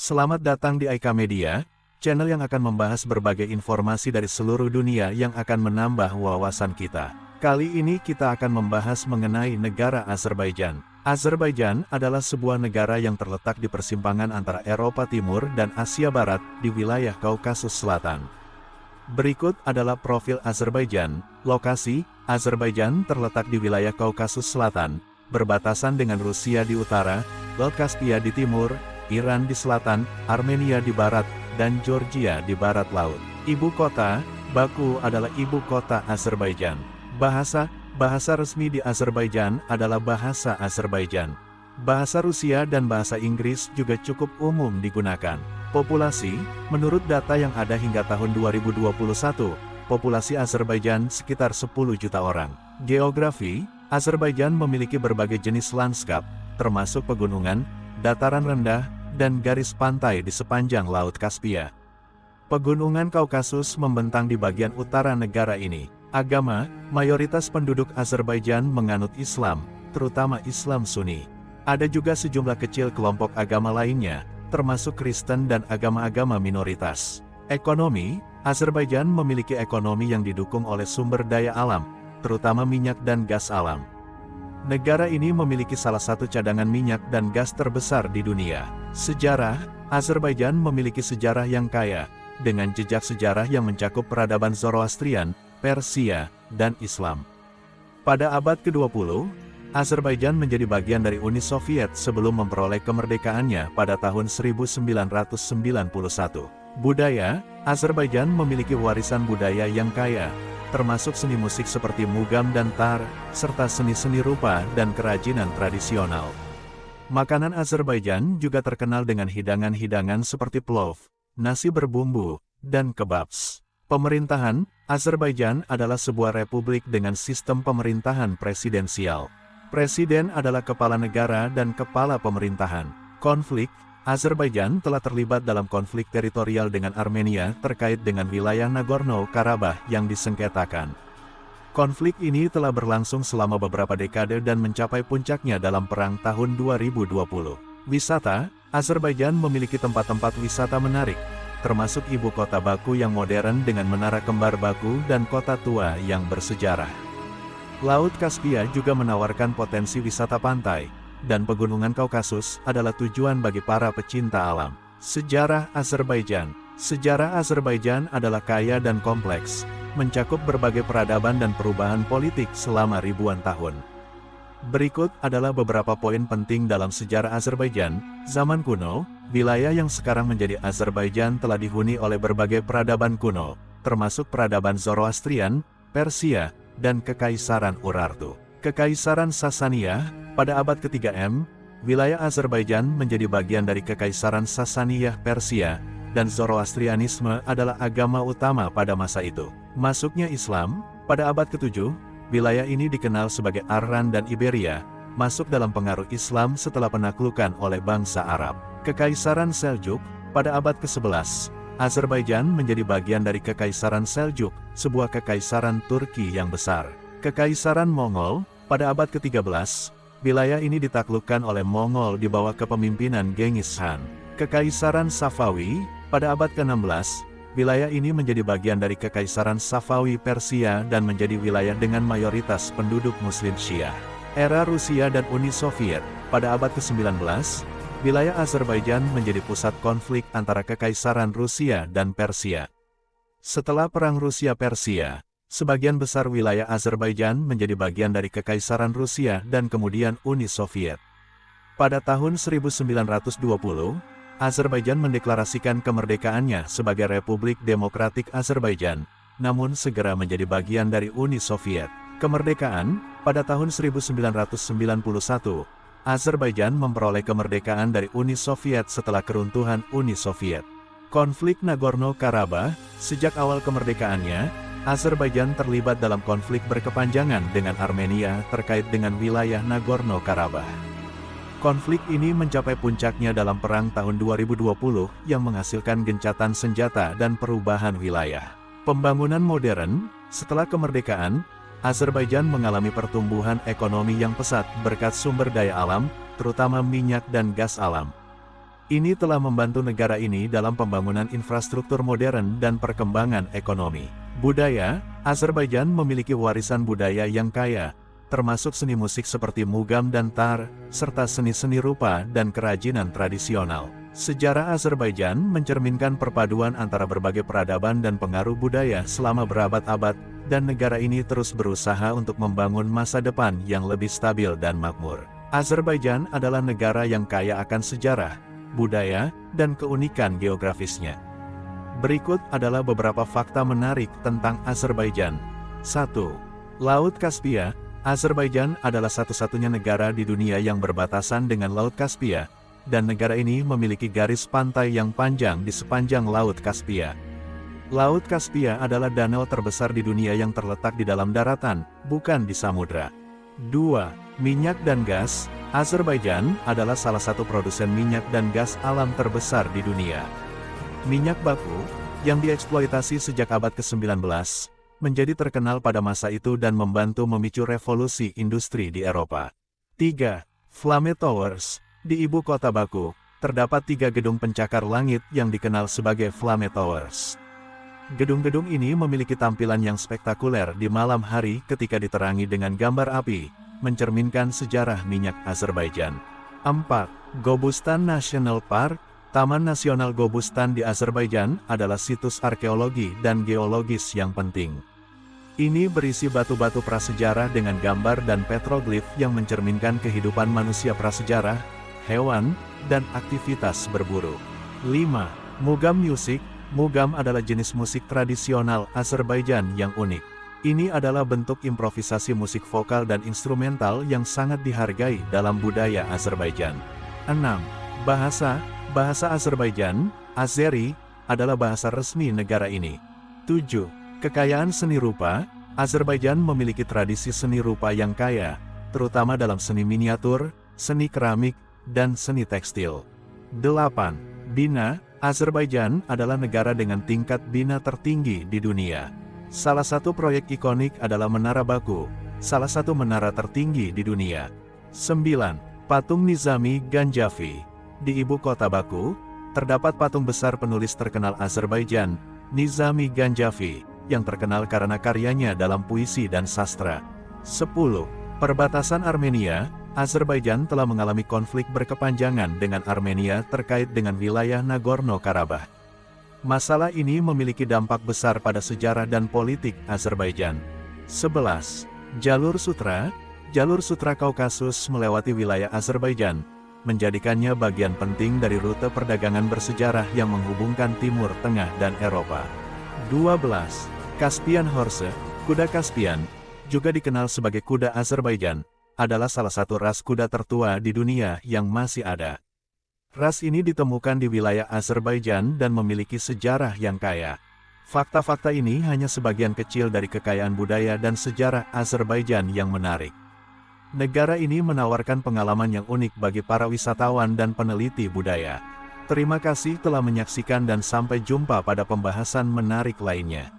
Selamat datang di Aika Media, channel yang akan membahas berbagai informasi dari seluruh dunia yang akan menambah wawasan kita. Kali ini kita akan membahas mengenai negara Azerbaijan. Azerbaijan adalah sebuah negara yang terletak di persimpangan antara Eropa Timur dan Asia Barat di wilayah Kaukasus Selatan. Berikut adalah profil Azerbaijan. Lokasi, Azerbaijan terletak di wilayah Kaukasus Selatan, berbatasan dengan Rusia di utara, Laut Kaspia di timur, Iran di selatan, Armenia di barat, dan Georgia di barat laut. Ibu kota, Baku adalah ibu kota Azerbaijan. Bahasa resmi di Azerbaijan adalah bahasa Azerbaijan. Bahasa Rusia dan bahasa Inggris juga cukup umum digunakan. Populasi, menurut data yang ada hingga tahun 2021, populasi Azerbaijan sekitar 10 juta orang. Geografi, Azerbaijan memiliki berbagai jenis lanskap, termasuk pegunungan, dataran rendah, dan garis pantai di sepanjang Laut Kaspia. Pegunungan Kaukasus membentang di bagian utara negara ini. Agama, mayoritas penduduk Azerbaijan menganut Islam, terutama Islam Sunni. Ada juga sejumlah kecil kelompok agama lainnya, termasuk Kristen dan agama-agama minoritas. Ekonomi, Azerbaijan memiliki ekonomi yang didukung oleh sumber daya alam, terutama minyak dan gas alam. Negara ini memiliki salah satu cadangan minyak dan gas terbesar di dunia. Sejarah, Azerbaijan memiliki sejarah yang kaya, dengan jejak sejarah yang mencakup peradaban Zoroastrian, Persia, dan Islam. Pada abad ke-20, Azerbaijan menjadi bagian dari Uni Soviet sebelum memperoleh kemerdekaannya pada tahun 1991. Budaya, Azerbaijan memiliki warisan budaya yang kaya, termasuk seni musik seperti mugam dan tar, serta seni-seni rupa dan kerajinan tradisional. Makanan Azerbaijan juga terkenal dengan hidangan-hidangan seperti plov, nasi berbumbu, dan kebabs. Pemerintahan, Azerbaijan adalah sebuah republik dengan sistem pemerintahan presidensial. Presiden adalah kepala negara dan kepala pemerintahan. Konflik, Azerbaijan telah terlibat dalam konflik teritorial dengan Armenia terkait dengan wilayah Nagorno-Karabakh yang disengketakan. Konflik ini telah berlangsung selama beberapa dekade dan mencapai puncaknya dalam Perang tahun 2020. Wisata, Azerbaijan memiliki tempat-tempat wisata menarik, termasuk ibu kota Baku yang modern dengan menara kembar Baku dan kota tua yang bersejarah. Laut Kaspia juga menawarkan potensi wisata pantai, dan pegunungan Kaukasus adalah tujuan bagi para pecinta alam. Sejarah Azerbaijan. Sejarah Azerbaijan adalah kaya dan kompleks, mencakup berbagai peradaban dan perubahan politik selama ribuan tahun. Berikut adalah beberapa poin penting dalam sejarah Azerbaijan. Zaman kuno, wilayah yang sekarang menjadi Azerbaijan telah dihuni oleh berbagai peradaban kuno, termasuk peradaban Zoroastrian, Persia, dan Kekaisaran Urartu. Kekaisaran Sasaniyah, pada abad ke-3 M, wilayah Azerbaijan menjadi bagian dari Kekaisaran Sasaniyah Persia, dan Zoroastrianisme adalah agama utama pada masa itu. Masuknya Islam, pada abad ke-7, wilayah ini dikenal sebagai Arran dan Iberia, masuk dalam pengaruh Islam setelah penaklukan oleh bangsa Arab. Kekaisaran Seljuk, pada abad ke-11, Azerbaijan menjadi bagian dari Kekaisaran Seljuk, sebuah kekaisaran Turki yang besar. Kekaisaran Mongol, pada abad ke-13, wilayah ini ditaklukkan oleh Mongol di bawah kepemimpinan Genghis Khan. Kekaisaran Safawi, pada abad ke-16, wilayah ini menjadi bagian dari Kekaisaran Safawi Persia dan menjadi wilayah dengan mayoritas penduduk Muslim Syiah. Era Rusia dan Uni Soviet, pada abad ke-19, wilayah Azerbaijan menjadi pusat konflik antara Kekaisaran Rusia dan Persia. Setelah Perang Rusia-Persia, sebagian besar wilayah Azerbaijan menjadi bagian dari Kekaisaran Rusia dan kemudian Uni Soviet. Pada tahun 1920, Azerbaijan mendeklarasikan kemerdekaannya sebagai Republik Demokratik Azerbaijan, namun segera menjadi bagian dari Uni Soviet. Kemerdekaan, pada tahun 1991, Azerbaijan memperoleh kemerdekaan dari Uni Soviet setelah keruntuhan Uni Soviet. Konflik Nagorno-Karabakh, sejak awal kemerdekaannya, Azerbaijan terlibat dalam konflik berkepanjangan dengan Armenia terkait dengan wilayah Nagorno-Karabakh. Konflik ini mencapai puncaknya dalam Perang tahun 2020 yang menghasilkan gencatan senjata dan perubahan wilayah. Pembangunan modern, setelah kemerdekaan, Azerbaijan mengalami pertumbuhan ekonomi yang pesat berkat sumber daya alam, terutama minyak dan gas alam. Ini telah membantu negara ini dalam pembangunan infrastruktur modern dan perkembangan ekonomi. Budaya, Azerbaijan memiliki warisan budaya yang kaya, termasuk seni musik seperti mugam dan tar, serta seni-seni rupa dan kerajinan tradisional. Sejarah Azerbaijan mencerminkan perpaduan antara berbagai peradaban dan pengaruh budaya selama berabad-abad, dan negara ini terus berusaha untuk membangun masa depan yang lebih stabil dan makmur. Azerbaijan adalah negara yang kaya akan sejarah, budaya, dan keunikan geografisnya. Berikut adalah beberapa fakta menarik tentang Azerbaijan. 1. Laut Kaspia. Azerbaijan adalah satu-satunya negara di dunia yang berbatasan dengan Laut Kaspia, dan negara ini memiliki garis pantai yang panjang di sepanjang Laut Kaspia. Laut Kaspia adalah danau terbesar di dunia yang terletak di dalam daratan, bukan di samudra. 2. Minyak dan gas. Azerbaijan adalah salah satu produsen minyak dan gas alam terbesar di dunia. Minyak baku, yang dieksploitasi sejak abad ke-19, menjadi terkenal pada masa itu dan membantu memicu revolusi industri di Eropa. 3. Flame Towers. Di ibu kota Baku, terdapat 3 gedung pencakar langit yang dikenal sebagai Flame Towers. Gedung-gedung ini memiliki tampilan yang spektakuler di malam hari ketika diterangi dengan gambar api, mencerminkan sejarah minyak Azerbaijan. 4. Gobustan National Park. Taman Nasional Gobustan di Azerbaijan adalah situs arkeologi dan geologis yang penting. Ini berisi batu-batu prasejarah dengan gambar dan petroglif yang mencerminkan kehidupan manusia prasejarah, hewan, dan aktivitas berburu. 5. Mugam Music. Mugam adalah jenis musik tradisional Azerbaijan yang unik. Ini adalah bentuk improvisasi musik vokal dan instrumental yang sangat dihargai dalam budaya Azerbaijan. 6. Bahasa. Bahasa Azerbaijan, Azeri, adalah bahasa resmi negara ini. 7. Kekayaan seni rupa. Azerbaijan memiliki tradisi seni rupa yang kaya, terutama dalam seni miniatur, seni keramik, dan seni tekstil. 8. Bina. Azerbaijan adalah negara dengan tingkat bina tertinggi di dunia. Salah satu proyek ikonik adalah Menara Baku, salah satu menara tertinggi di dunia. 9. Patung Nizami Ganjavi. Di ibu kota Baku, terdapat patung besar penulis terkenal Azerbaijan, Nizami Ganjavi, yang terkenal karena karyanya dalam puisi dan sastra. 10. Perbatasan Armenia. Azerbaijan telah mengalami konflik berkepanjangan dengan Armenia terkait dengan wilayah Nagorno-Karabakh. Masalah ini memiliki dampak besar pada sejarah dan politik Azerbaijan. 11. Jalur Sutra. Jalur Sutra Kaukasus melewati wilayah Azerbaijan, menjadikannya bagian penting dari rute perdagangan bersejarah yang menghubungkan Timur Tengah dan Eropa. 12. Caspian Horse. Kuda Caspian, juga dikenal sebagai kuda Azerbaijan, adalah salah satu ras kuda tertua di dunia yang masih ada. Ras ini ditemukan di wilayah Azerbaijan dan memiliki sejarah yang kaya. Fakta-fakta ini hanya sebagian kecil dari kekayaan budaya dan sejarah Azerbaijan yang menarik. Negara ini menawarkan pengalaman yang unik bagi para wisatawan dan peneliti budaya. Terima kasih telah menyaksikan dan sampai jumpa pada pembahasan menarik lainnya.